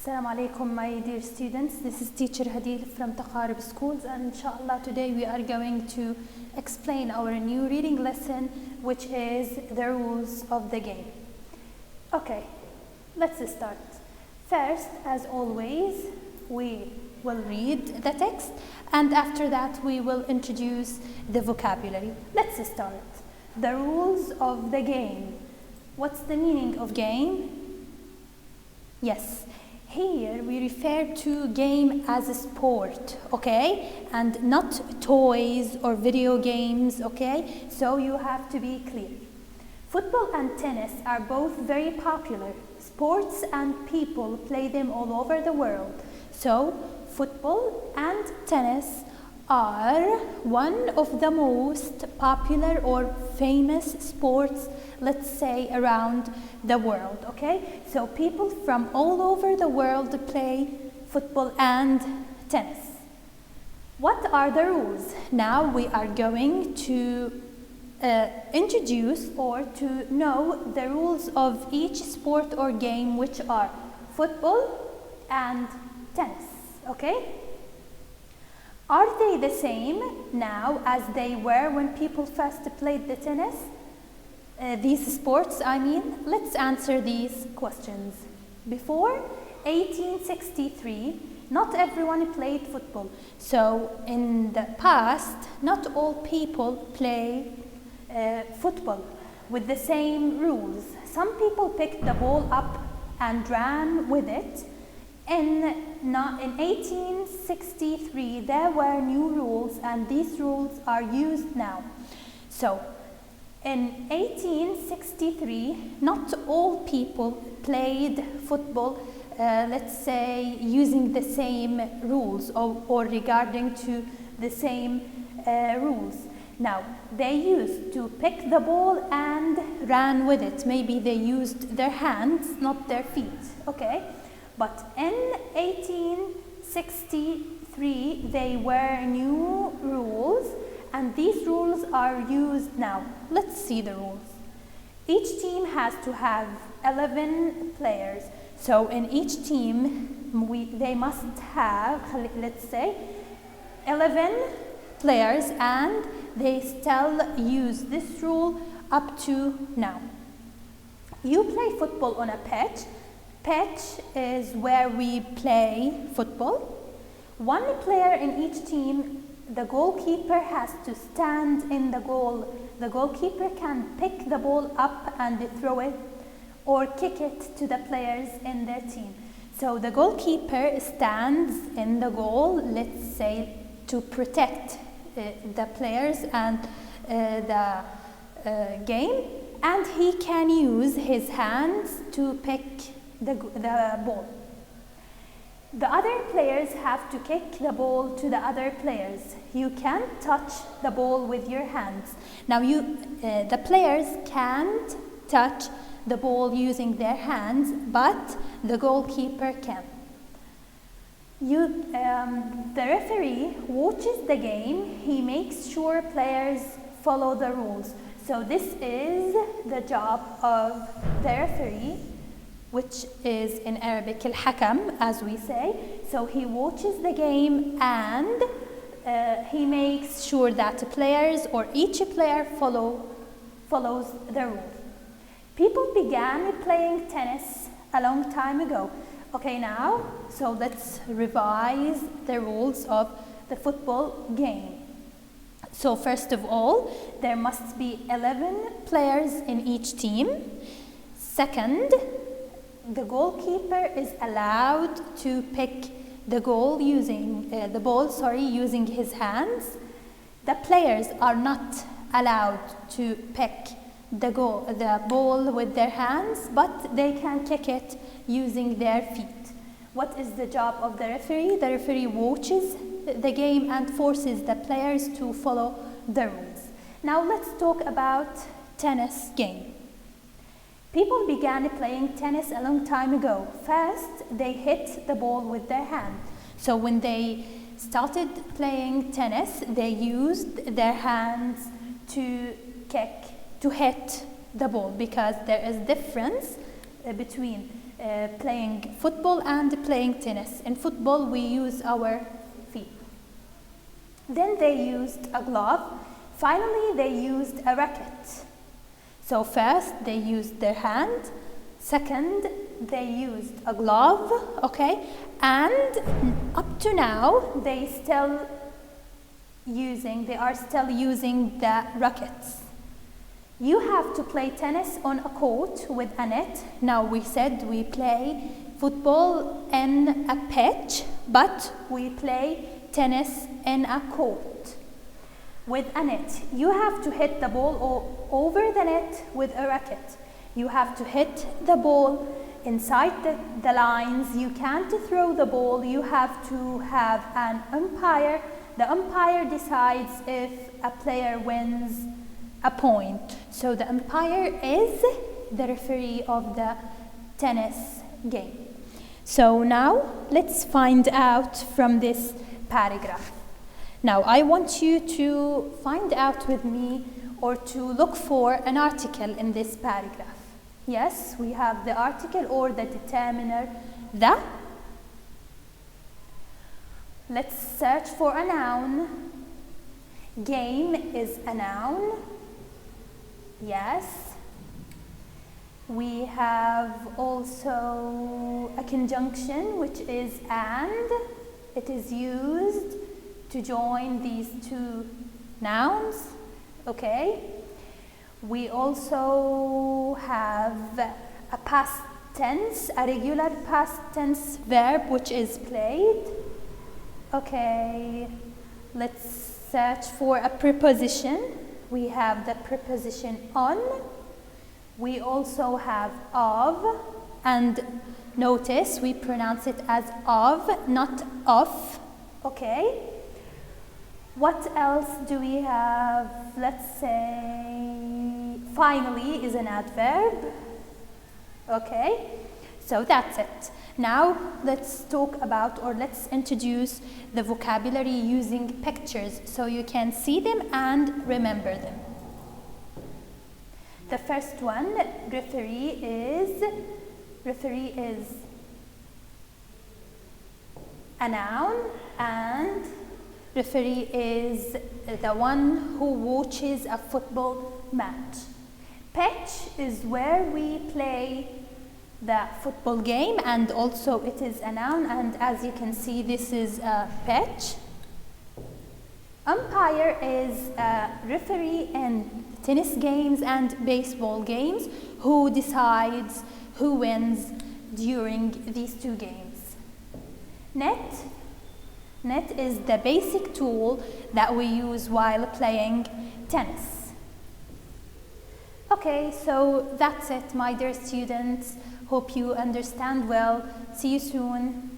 Assalamu alaikum, my dear students. This is teacher Hadil from Taqarib Schools, and inshallah today we are going to explain our new reading lesson, which is the rules of the game. Okay, let's start. First, as always, we will read the text, and after that we will introduce the vocabulary. Let's start. The rules of the game. What's the meaning of game? Yes, here we refer to game as a sport, okay, and not toys or video games, okay, so you have to be clear. Football and tennis are both very popular sports and people play them all over the world. So football and tennis are one of the most popular or famous sports, let's say, around the world, okay? So people from all over the world play football and tennis. What are the rules? Now we are going to introduce or to know the rules of each sport or game, which are football and tennis, okay? Are they the same now as they were when people first played the tennis? These sports, I mean, let's answer these questions. Before 1863, not everyone played football. So in the past, not all people play football with the same rules. Some people picked the ball up and ran with it. In 1863, there were new rules, and these rules are used now. So, in 1863, not all people played football, let's say, using the same rules or regarding to the same rules. Now, they used to pick the ball and ran with it. Maybe they used their hands, not their feet, okay? But in 1863, they were new rules, and these rules are used now. Let's see the rules. Each team has to have 11 players. So in each team, they must have, let's say, 11 players, and they still use this rule up to now. You play football on a pitch. Pitch is where we play football. One player in each team, the goalkeeper, has to stand in the goal. The goalkeeper can pick the ball up and throw it or kick it to the players in their team. So the goalkeeper stands in the goal, let's say, to protect the players and the game, and he can use his hands to pick the ball. The other players have to kick the ball to the other players. You can't touch the ball with your hands. Now the players can't touch the ball using their hands, but the goalkeeper can. The referee watches the game. He makes sure players follow the rules. So this is the job of the referee, which is in Arabic al-hakam, as we say. So he watches the game, and he makes sure that the players or each player follows the rules. People began playing tennis a long time ago. Okay, now, so let's revise the rules of the football game. So first of all, there must be 11 players in each team. Second, the goalkeeper is allowed to pick the ball using his hands. The players are not allowed to pick the ball with their hands, but they can kick it using their feet. What is the job of the referee? The referee watches the game and forces the players to follow the rules. Now let's talk about tennis game. People began playing tennis a long time ago. First, they hit the ball with their hand. So when they started playing tennis, they used their hands to hit the ball, because there is difference between playing football and playing tennis. In football, we use our feet. Then they used a glove. Finally, they used a racket. So first, they used their hand. Second, they used a glove, okay? And up to now, they are still using the rackets. You have to play tennis on a court with a net. Now we said we play football in a pitch, but we play tennis in a court with a net. You have to hit the ball over the net with a racket. You have to hit the ball inside the lines. You can't throw the ball. You have to have an umpire. The umpire decides if a player wins a point. So the umpire is the referee of the tennis game. So now let's find out from this paragraph. Now I want you to find out with me or to look for an article in this paragraph. Yes, we have the article or the determiner, the. Let's search for a noun. Game is a noun. Yes. We have also a conjunction, which is and. It is used to join these two nouns. Okay. We also have a past tense, a regular past tense verb, which is played. Okay, let's search for a preposition. We have the preposition on. We also have of, and notice we pronounce it as of, not of. Okay. What else do we have? Let's say finally is an adverb. Okay, so that's it. Now let's talk about, or let's introduce the vocabulary using pictures so you can see them and remember them. The first one, referee is a noun, and referee is the one who watches a football match. Pitch is where we play the football game, and also it is a noun, and as you can see this is a pitch. Umpire is a referee in tennis games and baseball games who decides who wins during these two games. Net is the basic tool that we use while playing tennis. Okay, so that's it, my dear students. Hope you understand well. See you soon.